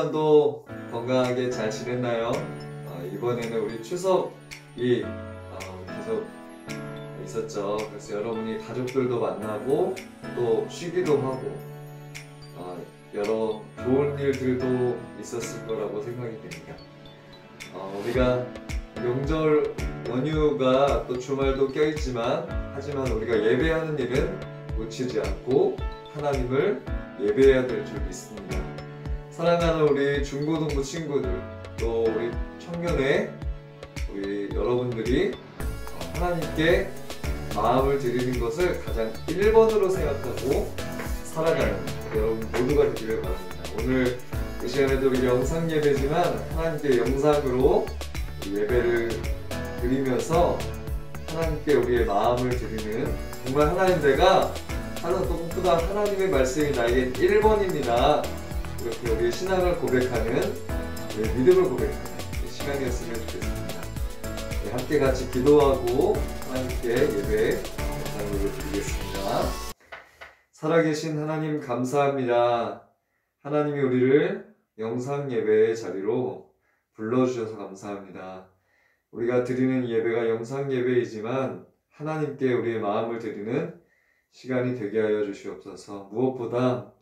동안도 건강하게 잘 지냈나요? 이번에는 우리 추석이 계속 있었죠. 그래서 여러분이 가족들도 만나고 또 쉬기도 하고 여러 좋은 일들도 있었을 거라고 생각이 됩니다. 우리가 명절 연휴가 또 주말도 껴있지만 하지만 우리가 예배하는 일은 놓치지 않고 하나님을 예배해야 될 줄 믿습니다. 사랑하는 우리 중고등부 친구들 또 우리 청년의 우리 여러분들이 하나님께 마음을 드리는 것을 가장 1번으로 생각하고 살아가는 여러분 모두가 되기를 바랍니다. 오늘 이 시간에도 우리 영상 예배지만 하나님께 영상으로 예배를 드리면서 하나님께 우리의 마음을 드리는 정말 하나님 내가 하나도 꿈꾸다 하나님의 말씀이 나에게 1번입니다. 이렇게 우리의 신앙을 고백하는 우리의 믿음을 고백하는 시간이었으면 좋겠습니다. 함께 같이 기도하고 하나님께 예배 영상으로 드리겠습니다. 살아계신 하나님 감사합니다. 하나님이 우리를 영상 예배의 자리로 불러주셔서 감사합니다. 우리가 드리는 예배가 영상 예배이지만 하나님께 우리의 마음을 드리는 시간이 되게 하여 주시옵소서. 무엇보다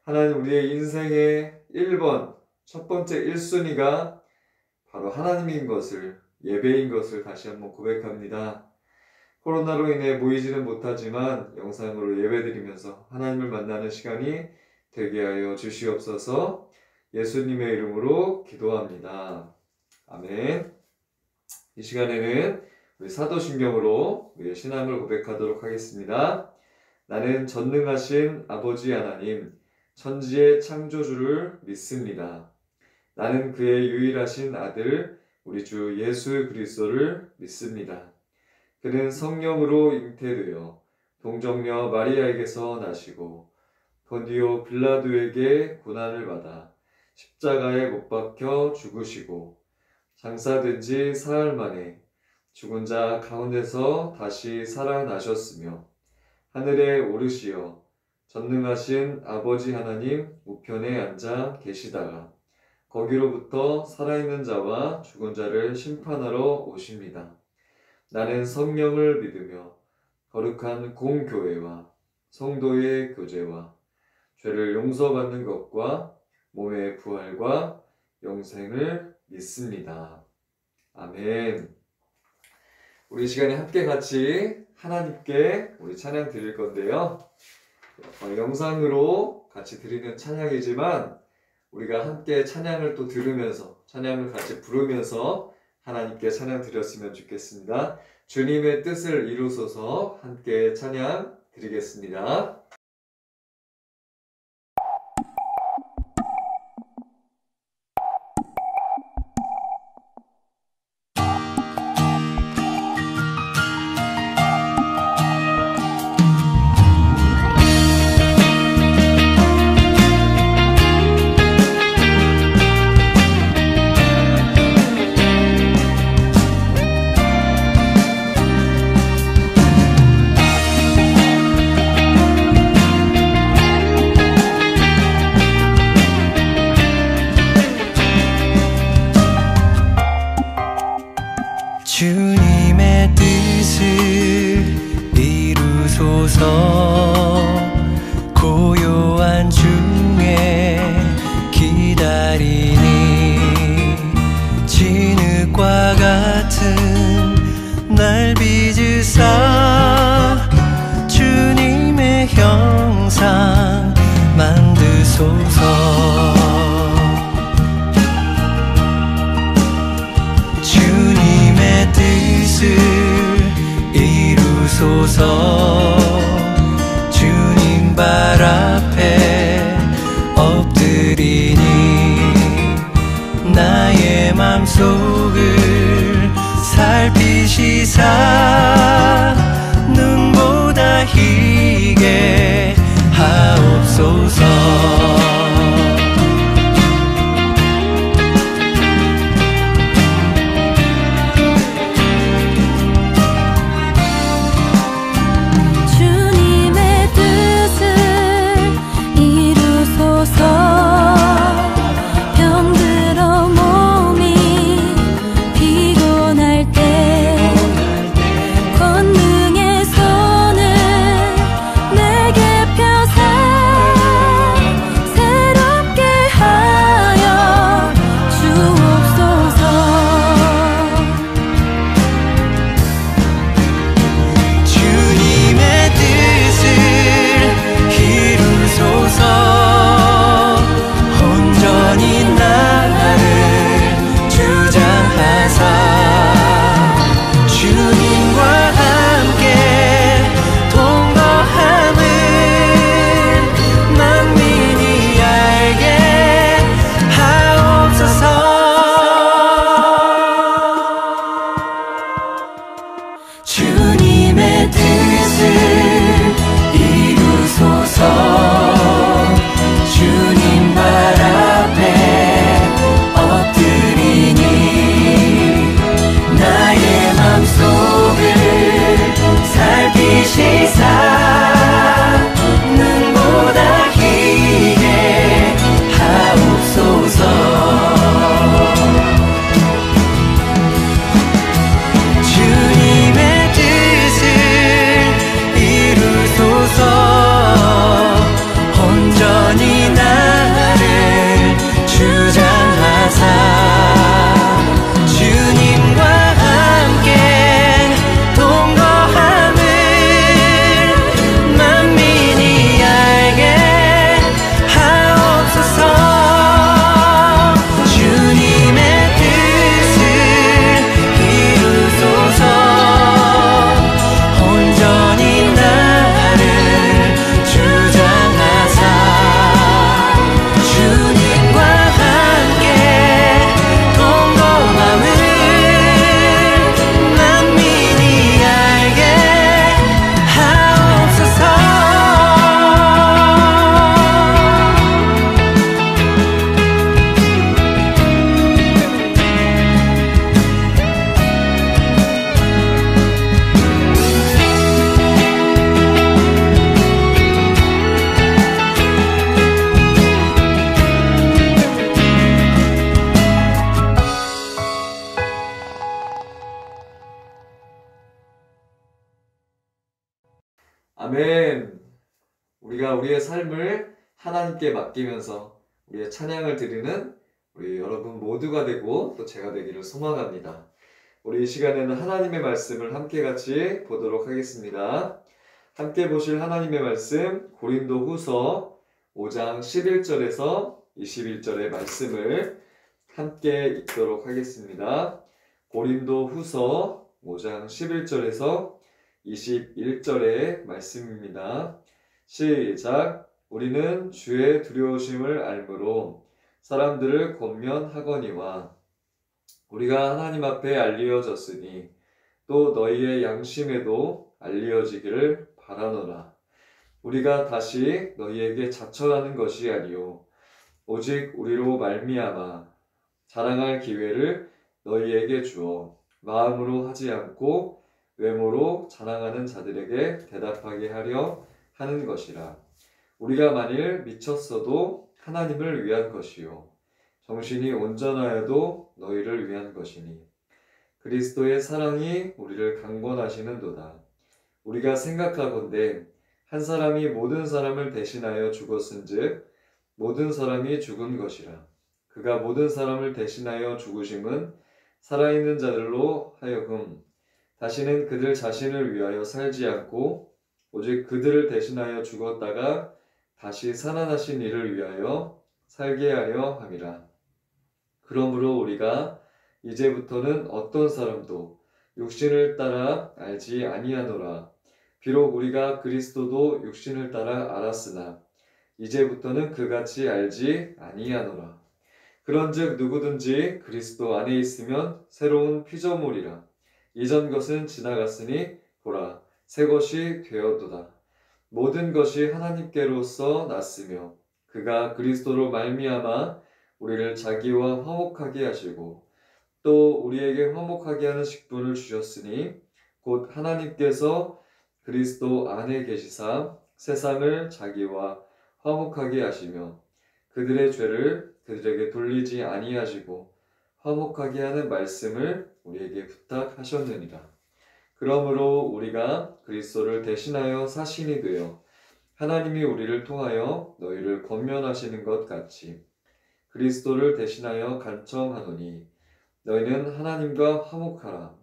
하나님 우리의 인생의 1번, 첫 번째 1순위가 바로 하나님인 것을, 예배인 것을 다시 한번 고백합니다. 코로나로 인해 모이지는 못하지만 영상으로 예배드리면서 하나님을 만나는 시간이 되게 하여 주시옵소서. 예수님의 이름으로 기도합니다. 아멘. 이 시간에는 우리 사도신경으로 우리의 신앙을 고백하도록 하겠습니다. 나는 전능하신 아버지 하나님, 천지의 창조주를 믿습니다. 나는 그의 유일하신 아들, 우리 주 예수 그리스도를 믿습니다. 그는 성령으로 잉태되어 동정녀 마리아에게서 나시고 본디오 빌라도에게 고난을 받아 십자가에 못 박혀 죽으시고 장사된 지 사흘 만에 죽은 자 가운데서 다시 살아나셨으며 하늘에 오르시어 전능하신 아버지 하나님 우편에 앉아 계시다가 거기로부터 살아있는 자와 죽은 자를 심판하러 오십니다. 나는 성령을 믿으며 거룩한 공교회와 성도의 교제와 죄를 용서받는 것과 몸의 부활과 영생을 믿습니다. 아멘. 우리 시간에 함께 같이 하나님께 우리 찬양 드릴 건데요. 영상으로 같이 드리는 찬양이지만 우리가 함께 찬양을 또 들으면서 찬양을 같이 부르면서 하나님께 찬양 드렸으면 좋겠습니다. 주님의 뜻을 이루소서 함께 찬양 드리겠습니다. 주님의 뜻을 이루소서. 고요한 중에 기다리니 진흙과 같은 날 빚으사 주님의 형상 만드소서. 뜻을 이루소서. 주님 발 앞에 엎드리니 나의 맘속을 살피시사 눈보다 희게 하옵소서. 주님의 뜻을 이루소서. 아멘. 우리가 우리의 삶을 하나님께 맡기면서 우리의 찬양을 드리는 우리 여러분 모두가 되고 또 제가 되기를 소망합니다. 우리 이 시간에는 하나님의 말씀을 함께 같이 보도록 하겠습니다. 함께 보실 하나님의 말씀 고린도후서 5장 11절에서 21절의 말씀을 함께 읽도록 하겠습니다. 고린도후서 5장 11절에서 21절의 말씀입니다. 시작. 우리는 주의 두려우심을 알므로 사람들을 권면하거니와 우리가 하나님 앞에 알리어졌으니 또 너희의 양심에도 알리어지기를 바라노라. 우리가 다시 너희에게 자처하는 것이 아니요 오직 우리로 말미암아 자랑할 기회를 너희에게 주어 마음으로 하지 않고 외모로 자랑하는 자들에게 대답하게 하려 하는 것이라. 우리가 만일 미쳤어도 하나님을 위한 것이요 정신이 온전하여도 너희를 위한 것이니 그리스도의 사랑이 우리를 강권하시는도다. 우리가 생각하건대 한 사람이 모든 사람을 대신하여 죽었은즉 모든 사람이 죽은 것이라. 그가 모든 사람을 대신하여 죽으심은 살아있는 자들로 하여금 다시는 그들 자신을 위하여 살지 않고 오직 그들을 대신하여 죽었다가 다시 살아나신 이를 위하여 살게 하려 함이라. 그러므로 우리가 이제부터는 어떤 사람도 육신을 따라 알지 아니하노라. 비록 우리가 그리스도도 육신을 따라 알았으나 이제부터는 그같이 알지 아니하노라. 그런즉 누구든지 그리스도 안에 있으면 새로운 피조물이라. 이전 것은 지나갔으니 보라 새 것이 되었도다. 모든 것이 하나님께로서 났으며 그가 그리스도로 말미암아 우리를 자기와 화목하게 하시고 또 우리에게 화목하게 하는 직분을 주셨으니 곧 하나님께서 그리스도 안에 계시사 세상을 자기와 화목하게 하시며 그들의 죄를 그들에게 돌리지 아니하시고 화목하게 하는 말씀을 우리에게 부탁하셨느니라. 그러므로 우리가 그리스도를 대신하여 사신이 되어 하나님이 우리를 통하여 너희를 권면하시는 것 같이 그리스도를 대신하여 간청하노니 너희는 하나님과 화목하라.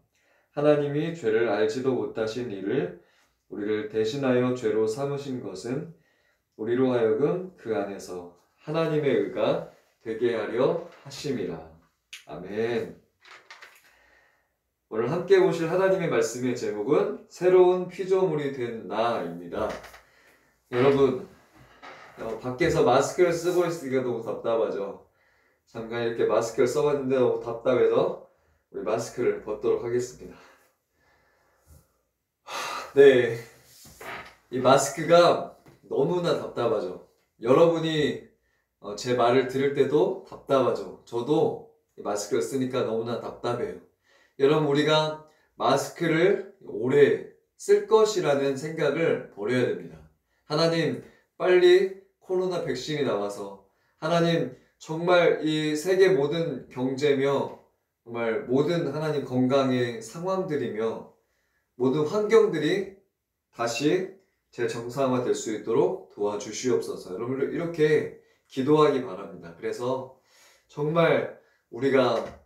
하나님이 죄를 알지도 못하신 이를 우리를 대신하여 죄로 삼으신 것은 우리로 하여금 그 안에서 하나님의 의가 되게 하려 하심이라. 아멘. 오늘 함께 보실 하나님의 말씀의 제목은 새로운 피조물이 된 나입니다. 여러분 밖에서 마스크를 쓰고 있으니까 너무 답답하죠. 잠깐 이렇게 마스크를 써봤는데 너무 답답해서 우리 마스크를 벗도록 하겠습니다. 네, 이 마스크가 너무나 답답하죠. 여러분이 제 말을 들을 때도 답답하죠. 저도 이 마스크를 쓰니까 너무나 답답해요. 여러분 우리가 마스크를 오래 쓸 것이라는 생각을 버려야 됩니다. 하나님 빨리 코로나 백신이 나와서 하나님 정말 이 세계 모든 경제며 정말 모든 하나님 건강의 상황들이며 모든 환경들이 다시 재정상화 될 수 있도록 도와주시옵소서. 여러분 이렇게 기도하기 바랍니다. 그래서 정말 우리가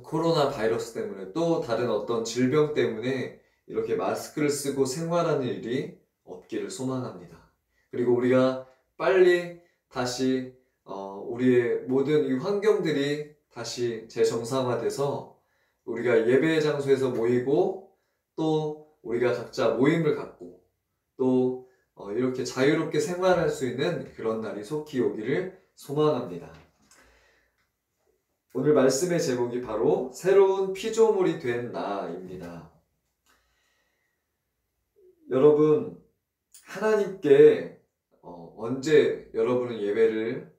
코로나 바이러스 때문에 또 다른 어떤 질병 때문에 이렇게 마스크를 쓰고 생활하는 일이 없기를 소망합니다. 그리고 우리가 빨리 다시 우리의 모든 이 환경들이 다시 재정상화돼서 우리가 예배 장소에서 모이고 또 우리가 각자 모임을 갖고 또 이렇게 자유롭게 생활할 수 있는 그런 날이 속히 오기를 소망합니다. 오늘 말씀의 제목이 바로 새로운 피조물이 된 나입니다. 여러분 하나님께 언제 여러분은 예배를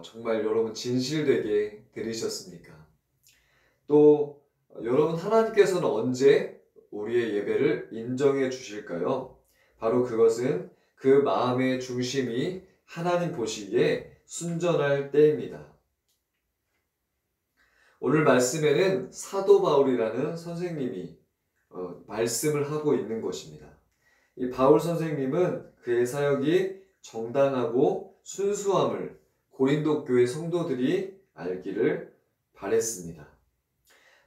정말 여러분 진실되게 드리셨습니까? 또 여러분 하나님께서는 언제 우리의 예배를 인정해 주실까요? 바로 그것은 그 마음의 중심이 하나님 보시기에 순전할 때입니다. 오늘 말씀에는 사도 바울이라는 선생님이 말씀을 하고 있는 것입니다. 이 바울 선생님은 그의 사역이 정당하고 순수함을 고린도 교회 성도들이 알기를 바랬습니다.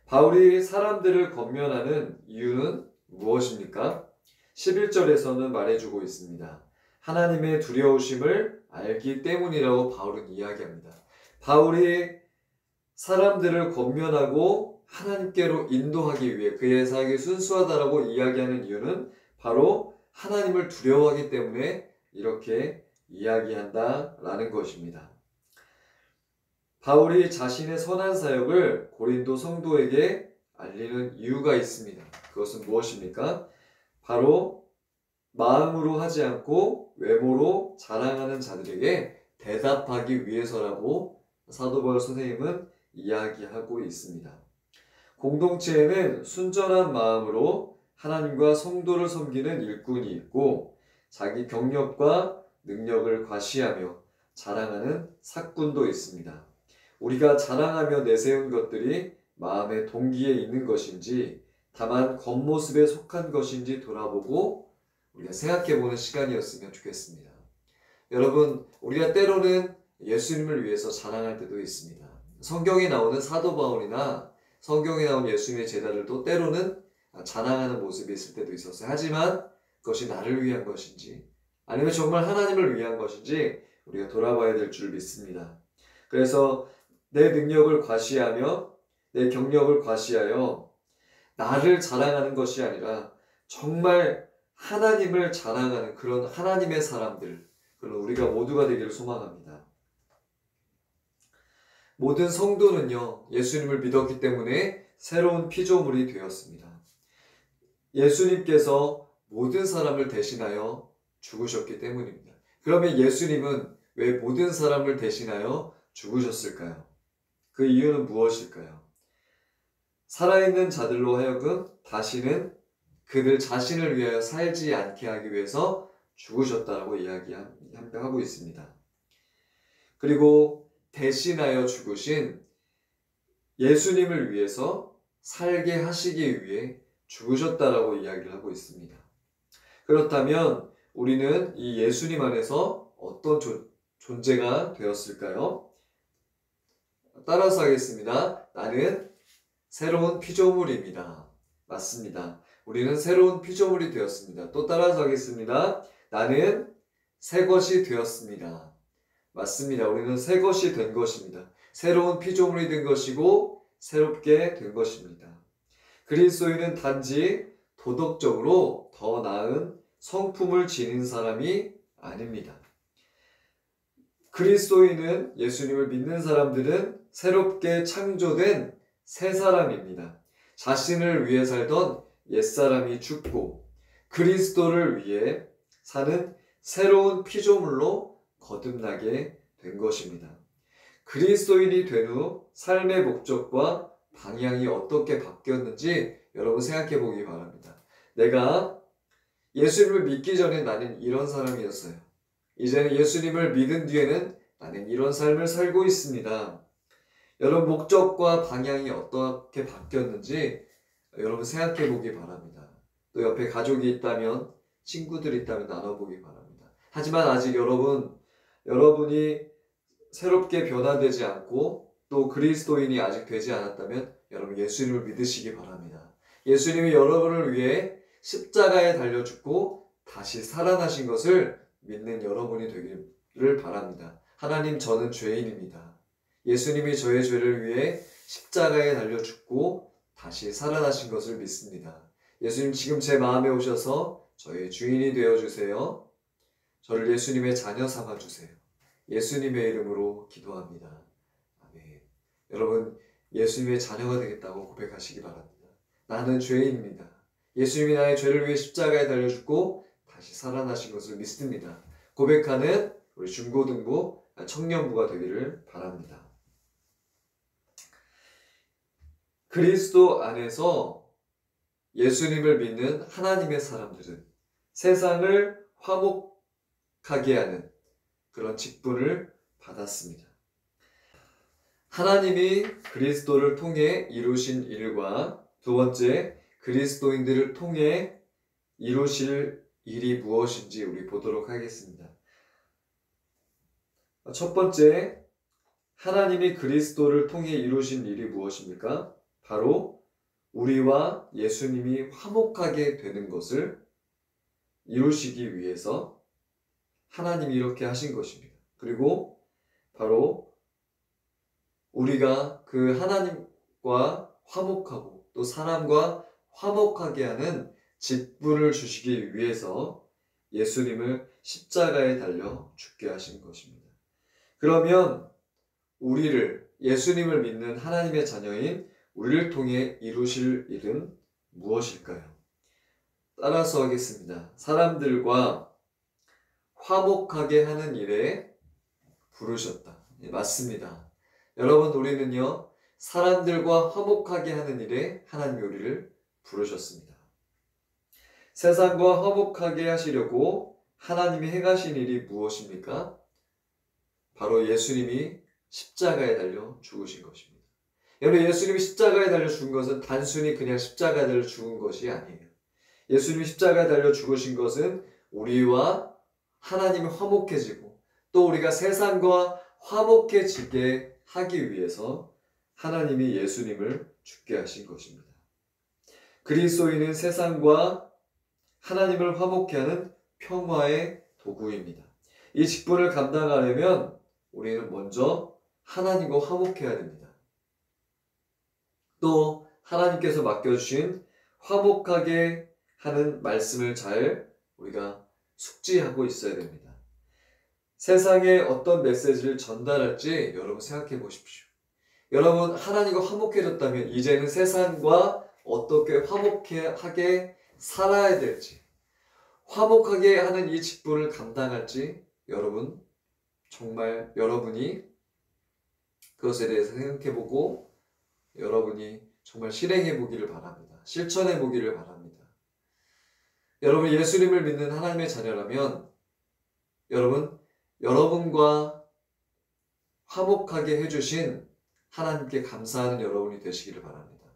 바울이 사람들을 권면하는 이유는 무엇입니까? 11절에서는 말해주고 있습니다. 하나님의 두려우심을 알기 때문이라고 바울은 이야기합니다. 바울이 사람들을 권면하고 하나님께로 인도하기 위해 그의 사역이 순수하다라고 이야기하는 이유는 바로 하나님을 두려워하기 때문에 이렇게 이야기한다라는 것입니다. 바울이 자신의 선한 사역을 고린도 성도에게 알리는 이유가 있습니다. 그것은 무엇입니까? 바로 마음으로 하지 않고 외모로 자랑하는 자들에게 대답하기 위해서라고 사도 바울 선생님은 이야기하고 있습니다. 공동체에는 순전한 마음으로 하나님과 성도를 섬기는 일꾼이 있고 자기 경력과 능력을 과시하며 자랑하는 사꾼도 있습니다. 우리가 자랑하며 내세운 것들이 마음의 동기에 있는 것인지 다만 겉모습에 속한 것인지 돌아보고 우리가 생각해보는 시간이었으면 좋겠습니다. 여러분, 우리가 때로는 예수님을 위해서 자랑할 때도 있습니다. 성경에 나오는 사도 바울이나 성경에 나온 예수님의 제자들도 때로는 자랑하는 모습이 있을 때도 있었어요. 하지만 그것이 나를 위한 것인지 아니면 정말 하나님을 위한 것인지 우리가 돌아봐야 될 줄 믿습니다. 그래서 내 능력을 과시하며 내 경력을 과시하여 나를 자랑하는 것이 아니라 정말 하나님을 자랑하는 그런 하나님의 사람들, 그런 우리가 모두가 되기를 소망합니다. 모든 성도는요, 예수님을 믿었기 때문에 새로운 피조물이 되었습니다. 예수님께서 모든 사람을 대신하여 죽으셨기 때문입니다. 그러면 예수님은 왜 모든 사람을 대신하여 죽으셨을까요? 그 이유는 무엇일까요? 살아있는 자들로 하여금 다시는 그들 자신을 위하여 살지 않게 하기 위해서 죽으셨다라고 이야기하고 있습니다. 그리고 대신하여 죽으신 예수님을 위해서 살게 하시기 위해 죽으셨다라고 이야기를 하고 있습니다. 그렇다면 우리는 이 예수님 안에서 어떤 존재가 되었을까요? 따라서 하겠습니다. 나는 새로운 피조물입니다. 맞습니다. 우리는 새로운 피조물이 되었습니다. 또 따라서 하겠습니다. 나는 새 것이 되었습니다. 맞습니다. 우리는 새 것이 된 것입니다. 새로운 피조물이 된 것이고 새롭게 된 것입니다. 그리스도인은 단지 도덕적으로 더 나은 성품을 지닌 사람이 아닙니다. 그리스도인은 예수님을 믿는 사람들은 새롭게 창조된 새 사람입니다. 자신을 위해 살던 옛사람이 죽고 그리스도를 위해 사는 새로운 피조물로 거듭나게 된 것입니다. 그리스도인이 된 후 삶의 목적과 방향이 어떻게 바뀌었는지 여러분 생각해 보기 바랍니다. 내가 예수님을 믿기 전에 나는 이런 사람이었어요. 이제는 예수님을 믿은 뒤에는 나는 이런 삶을 살고 있습니다. 여러분 목적과 방향이 어떻게 바뀌었는지 여러분 생각해 보기 바랍니다. 또 옆에 가족이 있다면 친구들이 있다면 나눠보기 바랍니다. 하지만 아직 여러분이 새롭게 변화되지 않고 또 그리스도인이 아직 되지 않았다면 여러분 예수님을 믿으시기 바랍니다. 예수님이 여러분을 위해 십자가에 달려 죽고 다시 살아나신 것을 믿는 여러분이 되기를 바랍니다. 하나님, 저는 죄인입니다. 예수님이 저의 죄를 위해 십자가에 달려 죽고 다시 살아나신 것을 믿습니다. 예수님, 지금 제 마음에 오셔서 저의 주인이 되어주세요. 저를 예수님의 자녀 삼아주세요. 예수님의 이름으로 기도합니다. 아멘. 여러분, 예수님의 자녀가 되겠다고 고백하시기 바랍니다. 나는 죄인입니다. 예수님이 나의 죄를 위해 십자가에 달려 죽고 다시 살아나신 것을 믿습니다. 고백하는 우리 중고등부 청년부가 되기를 바랍니다. 그리스도 안에서 예수님을 믿는 하나님의 사람들은 세상을 화목하게 하는 그런 직분을 받았습니다. 하나님이 그리스도를 통해 이루신 일과 두 번째, 그리스도인들을 통해 이루실 일이 무엇인지 우리 보도록 하겠습니다. 첫 번째, 하나님이 그리스도를 통해 이루신 일이 무엇입니까? 바로 우리와 예수님이 화목하게 되는 것을 이루시기 위해서 하나님이 이렇게 하신 것입니다. 그리고 바로 우리가 그 하나님과 화목하고 또 사람과 화목하게 하는 직분을 주시기 위해서 예수님을 십자가에 달려 죽게 하신 것입니다. 그러면 우리를, 예수님을 믿는 하나님의 자녀인 우리를 통해 이루실 일은 무엇일까요? 따라서 하겠습니다. 사람들과 화목하게 하는 일에 부르셨다. 예, 맞습니다. 여러분, 우리는요, 사람들과 화목하게 하는 일에 하나님이 우리를 부르셨습니다. 세상과 화목하게 하시려고 하나님이 행하신 일이 무엇입니까? 바로 예수님이 십자가에 달려 죽으신 것입니다. 여러분, 예수님이 십자가에 달려 죽은 것은 단순히 그냥 십자가에 달려 죽은 것이 아니에요. 예수님이 십자가에 달려 죽으신 것은 우리와 하나님이 화목해지고 또 우리가 세상과 화목해지게 하기 위해서 하나님이 예수님을 죽게 하신 것입니다. 그리스도인은 세상과 하나님을 화목케 하는 평화의 도구입니다. 이 직분을 감당하려면 우리는 먼저 하나님과 화목해야 됩니다. 또 하나님께서 맡겨주신 화목하게 하는 말씀을 잘 우리가 숙지하고 있어야 됩니다. 세상에 어떤 메시지를 전달할지 여러분 생각해 보십시오. 여러분, 하나님과 화목해졌다면 이제는 세상과 어떻게 화목하게 살아야 될지, 화목하게 하는 이 직분을 감당할지 여러분, 정말 여러분이 그것에 대해서 생각해 보고 여러분이 정말 실행해 보기를 바랍니다. 실천해 보기를 바랍니다. 여러분, 예수님을 믿는 하나님의 자녀라면 여러분과 화목하게 해주신 하나님께 감사하는 여러분이 되시기를 바랍니다.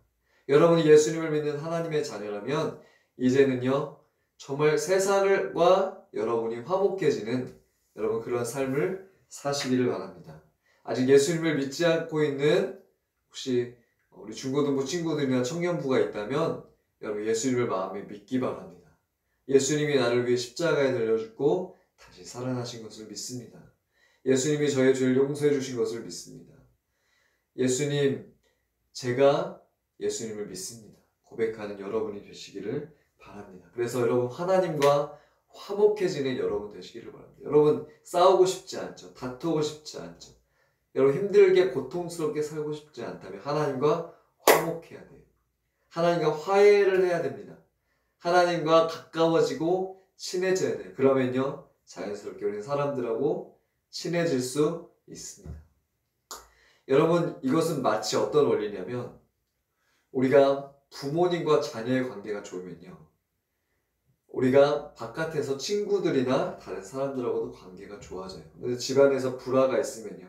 여러분이 예수님을 믿는 하나님의 자녀라면 이제는요, 정말 세상과 여러분이 화목해지는 여러분 그런 삶을 사시기를 바랍니다. 아직 예수님을 믿지 않고 있는 혹시 우리 중고등부 친구들이나 청년부가 있다면 여러분 예수님을 마음에 믿기 바랍니다. 예수님이 나를 위해 십자가에 달려 죽고 다시 살아나신 것을 믿습니다. 예수님이 저의 죄를 용서해 주신 것을 믿습니다. 예수님, 제가 예수님을 믿습니다. 고백하는 여러분이 되시기를 바랍니다. 그래서 여러분, 하나님과 화목해지는 여러분 되시기를 바랍니다. 여러분, 싸우고 싶지 않죠. 다투고 싶지 않죠. 여러분, 힘들게 고통스럽게 살고 싶지 않다면 하나님과 화목해야 돼요. 하나님과 화해를 해야 됩니다. 하나님과 가까워지고 친해져야 돼요. 그러면요, 자연스럽게 우리는 사람들하고 친해질 수 있습니다. 여러분, 이것은 마치 어떤 원리냐면 우리가 부모님과 자녀의 관계가 좋으면요, 우리가 바깥에서 친구들이나 다른 사람들하고도 관계가 좋아져요. 근데 집안에서 불화가 있으면요,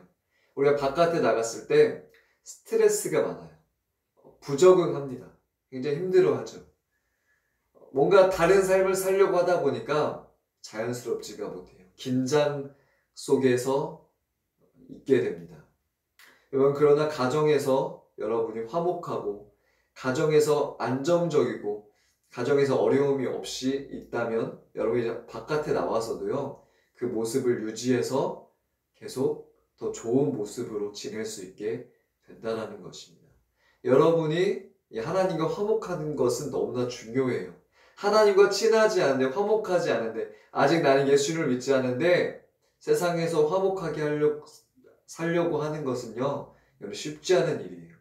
우리가 바깥에 나갔을 때 스트레스가 많아요. 부적응합니다. 굉장히 힘들어하죠. 뭔가 다른 삶을 살려고 하다 보니까 자연스럽지가 못해요. 긴장 속에서 있게 됩니다. 여러분, 그러나 가정에서 여러분이 화목하고 가정에서 안정적이고 가정에서 어려움이 없이 있다면 여러분이 바깥에 나와서도요, 그 모습을 유지해서 계속 더 좋은 모습으로 지낼 수 있게 된다는 것입니다. 여러분이 하나님과 화목하는 것은 너무나 중요해요. 하나님과 친하지 않은데, 화목하지 않은데, 아직 나는 예수님을 믿지 않는데 세상에서 화목하게 살려고 하는 것은요, 여러분 쉽지 않은 일이에요.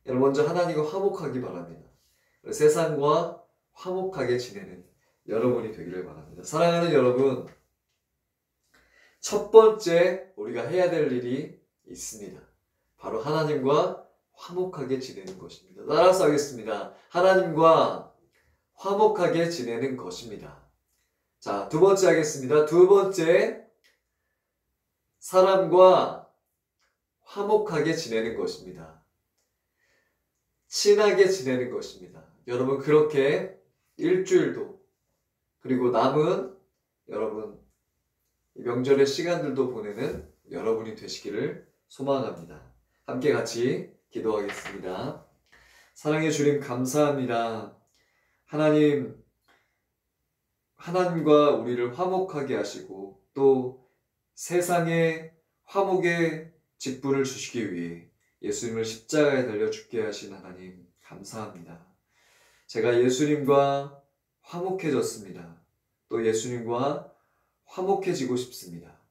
여러분, 먼저 하나님과 화목하기 바랍니다. 세상과 화목하게 지내는 여러분이 되기를 바랍니다. 사랑하는 여러분, 첫 번째 우리가 해야 될 일이 있습니다. 바로 하나님과 화목하게 지내는 것입니다. 따라서 하겠습니다. 하나님과 화목하게 지내는 것입니다. 자, 두 번째 하겠습니다. 두 번째, 사람과 화목하게 지내는 것입니다. 친하게 지내는 것입니다. 여러분, 그렇게 일주일도 그리고 남은 여러분 이 명절의 시간들도 보내는 여러분이 되시기를 소망합니다. 함께 같이 기도하겠습니다. 사랑의 주님 감사합니다. 하나님과 우리를 화목하게 하시고 또 세상에 화목의 직분을 주시기 위해 예수님을 십자가에 달려 죽게 하신 하나님 감사합니다. 제가 예수님과 화목해졌습니다. 또 예수님과 화목해지고 싶습니다.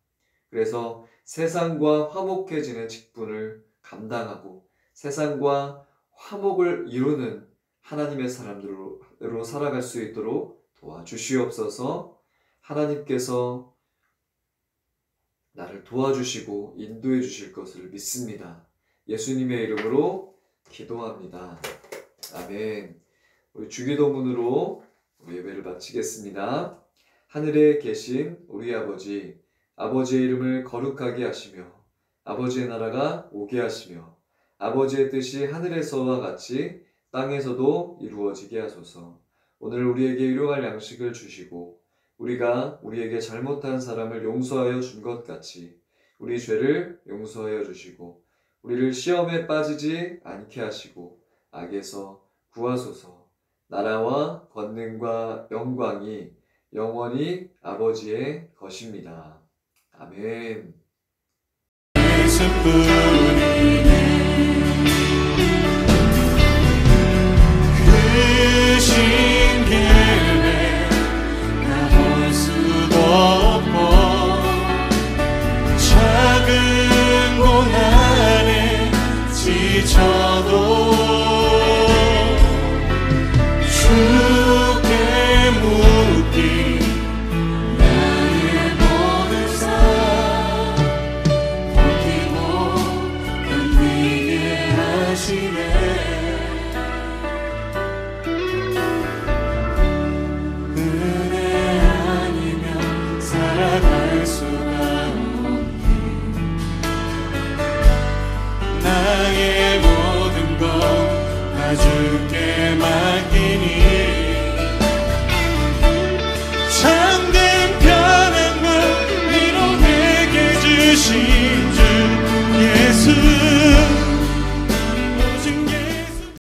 그래서 세상과 화목해지는 직분을 감당하고 세상과 화목을 이루는 하나님의 사람들로 살아갈 수 있도록 도와주시옵소서. 하나님께서 나를 도와주시고 인도해 주실 것을 믿습니다. 예수님의 이름으로 기도합니다. 아멘. 우리 주기도문으로 우리 예배를 마치겠습니다. 하늘에 계신 우리 아버지, 아버지의 이름을 거룩하게 하시며 아버지의 나라가 오게 하시며 아버지의 뜻이 하늘에서와 같이 땅에서도 이루어지게 하소서. 오늘 우리에게 일용할 양식을 주시고 우리가 우리에게 잘못한 사람을 용서하여 준 것 같이 우리 죄를 용서하여 주시고 우리를 시험에 빠지지 않게 하시고 악에서 구하소서. 나라와 권능과 영광이 영원히 아버지의 것입니다. 아멘. 그 신기에 나올 수도 없고 작은 고난에 지쳐도 주께 묻기 나의 모든 삶 버티고 견디게 하시네.